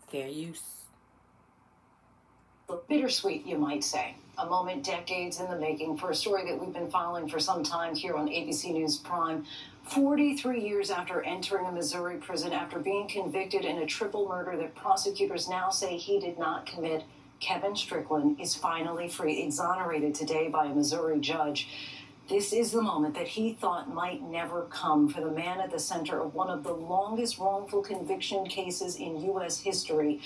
Fair use. Bittersweet, you might say. A moment decades in the making for a story that we've been following for some time here on ABC News Prime. 43 years after entering a Missouri prison after being convicted in a triple murder that prosecutors now say he did not commit, Kevin Strickland is finally free, exonerated today by a Missouri judge. This is the moment that he thought might never come for the man at the center of one of the longest wrongful conviction cases in U.S. history.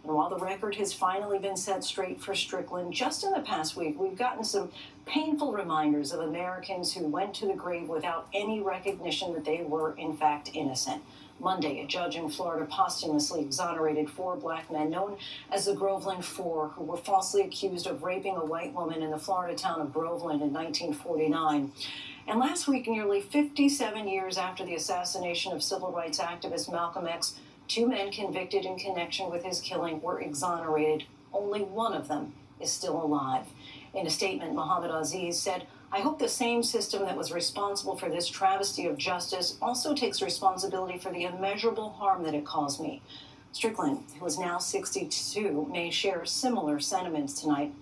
And while the record has finally been set straight for Strickland, just in the past week, we've gotten some painful reminders of Americans who went to the grave without any recognition that they were, in fact, innocent. Monday, a judge in Florida posthumously exonerated 4 black men known as the Groveland Four, who were falsely accused of raping a white woman in the Florida town of Groveland in 1949. And last week, nearly 57 years after the assassination of civil rights activist Malcolm X, 2 men convicted in connection with his killing were exonerated. Only one of them is still alive. In a statement, Muhammad Aziz said, "I hope the same system that was responsible for this travesty of justice also takes responsibility for the immeasurable harm that it caused me." Strickland, who is now 62, may share similar sentiments tonight.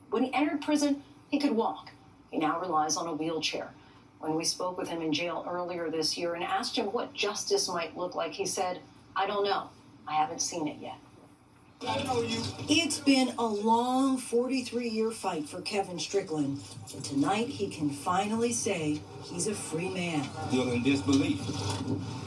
When he entered prison, he could walk. He now relies on a wheelchair. When we spoke with him in jail earlier this year and asked him what justice might look like, he said, "I don't know. I haven't seen it yet." I know you. It's been a long 43-year fight for Kevin Strickland, and tonight he can finally say he's a free man. Still in disbelief.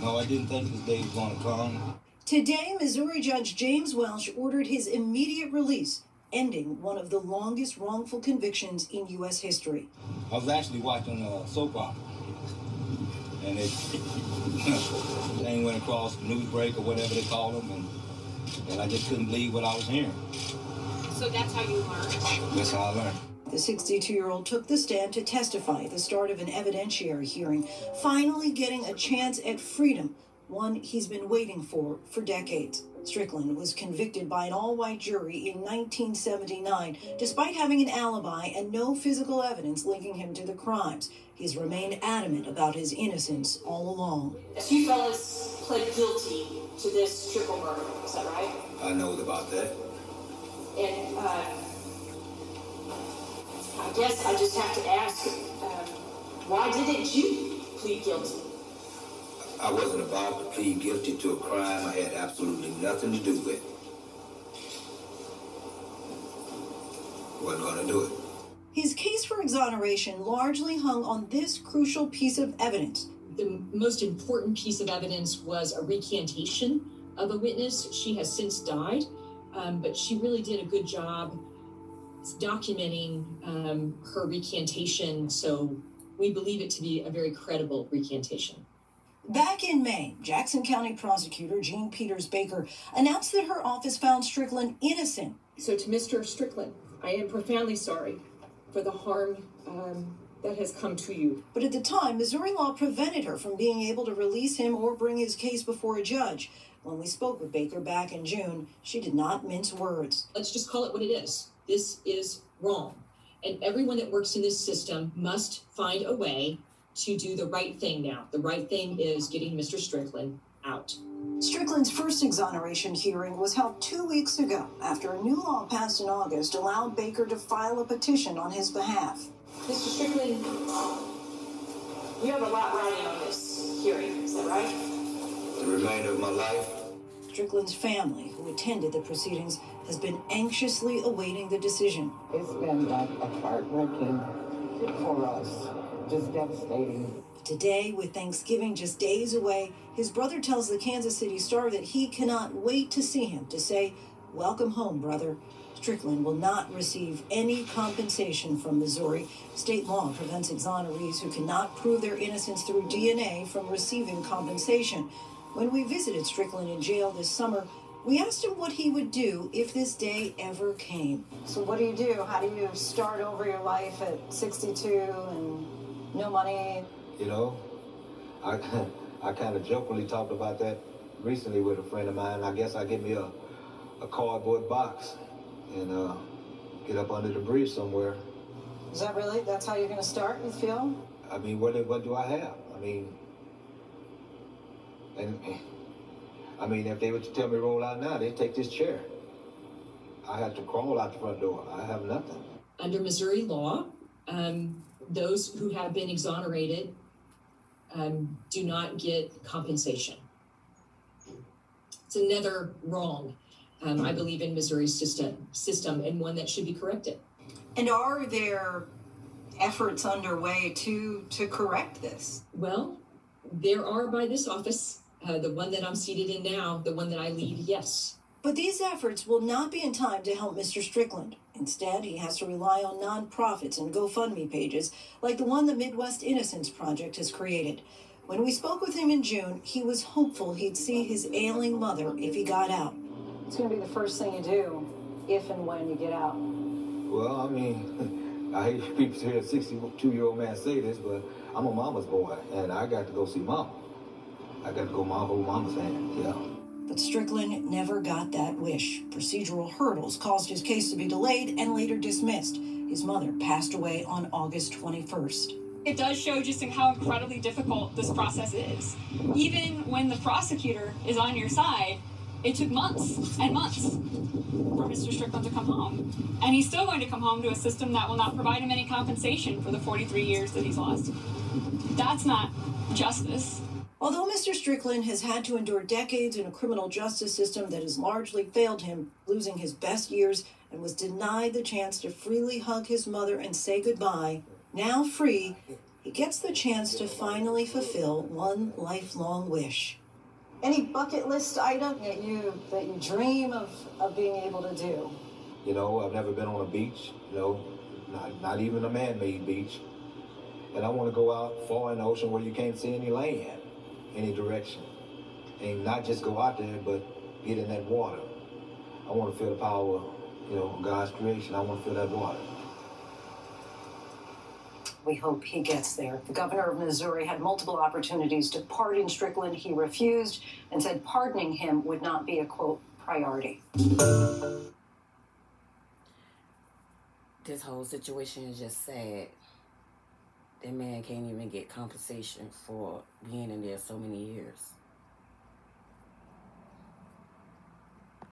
No, I didn't think this day was going to come. Today, Missouri Judge James Welsh ordered his immediate release, ending one of the longest wrongful convictions in U.S. history. I was actually watching a soap opera, and it thing went across the news break or whatever they call them, and I just couldn't believe what I was hearing. So that's how you learned? That's how I learned. The 62-year-old took the stand to testify at the start of an evidentiary hearing, finally getting a chance at freedom, one he's been waiting for decades. Strickland was convicted by an all-white jury in 1979, despite having an alibi and no physical evidence linking him to the crimes. He's remained adamant about his innocence all along. You fellas pled guilty to this triple murder, is that right? I know about that. And I guess I just have to ask, why didn't you plead guilty? I wasn't about to plead guilty to a crime I had absolutely nothing to do with. Wasn't going to do it. His case for exoneration largely hung on this crucial piece of evidence. The most important piece of evidence was a recantation of a witness. She has since died, but she really did a good job documenting her recantation, so we believe it to be a very credible recantation. Back in May, Jackson County prosecutor Jean Peters Baker announced that her office found Strickland innocent. So to Mr. Strickland, I am profoundly sorry for the harm that has come to you. But at the time, Missouri law prevented her from being able to release him or bring his case before a judge. When we spoke with Baker back in June, she did not mince words. Let's just call it what it is. This is wrong. And everyone that works in this system must find a way to do the right thing now. The right thing is getting Mr. Strickland out. Strickland's first exoneration hearing was held 2 weeks ago after a new law passed in August allowed Baker to file a petition on his behalf. Mr. Strickland, you have a lot riding on this hearing, is that right? The remainder of my life. Strickland's family, who attended the proceedings, has been anxiously awaiting the decision. It's been like a heartbreaking for us. Just devastating. Today, with Thanksgiving just days away, his brother tells the Kansas City Star that he cannot wait to see him, to say, "Welcome home, brother." Strickland will not receive any compensation from Missouri. State law prevents exonerees who cannot prove their innocence through DNA from receiving compensation. When we visited Strickland in jail this summer, we asked him what he would do if this day ever came. So what do you do? How do you start over your life at 62 and no money? You know, I kind of jokingly talked about that recently with a friend of mine. I guess I get me a cardboard box and get up under the bridge somewhere. Is that really? That's how you're going to start, you feel? I mean, what do I have? I mean, and I mean, if they were to tell me to roll out now, they'd take this chair. I have to crawl out the front door. I have nothing. Under Missouri law, those who have been exonerated do not get compensation. It's another wrong, I believe, in Missouri's system, and one that should be corrected. And are there efforts underway to correct this? Well, there are by this office, the one that I'm seated in now, the one that I lead, yes. But these efforts will not be in time to help Mr. Strickland. Instead, he has to rely on nonprofits and GoFundMe pages like the one the Midwest Innocence Project has created. When we spoke with him in June, he was hopeful he'd see his ailing mother if he got out. It's going to be the first thing you do if and when you get out. Well, I mean, I hate people to hear a 62-year-old man say this, but I'm a mama's boy, and I got to go see mama. I got to go hold mama's hand, yeah. But Strickland never got that wish. Procedural hurdles caused his case to be delayed and later dismissed. His mother passed away on August 21st. It does show just how incredibly difficult this process is. Even when the prosecutor is on your side, it took months and months for Mr. Strickland to come home. And he's still going to come home to a system that will not provide him any compensation for the 43 years that he's lost. That's not justice. Although Mr. Strickland has had to endure decades in a criminal justice system that has largely failed him, losing his best years, and was denied the chance to freely hug his mother and say goodbye, now free, he gets the chance to finally fulfill one lifelong wish. Any bucket list item that you dream of being able to do? You know, I've never been on a beach, you know, not even a man-made beach. And I want to go out far in the ocean where you can't see any land, any direction. And not just go out there, but get in that water. I want to feel the power, you know, of God's creation. I want to feel that water. We hope he gets there. The governor of Missouri had multiple opportunities to pardon Strickland. He refused and said pardoning him would not be a, quote, priority. This whole situation is just sad. That man can't even get compensation for being in there so many years.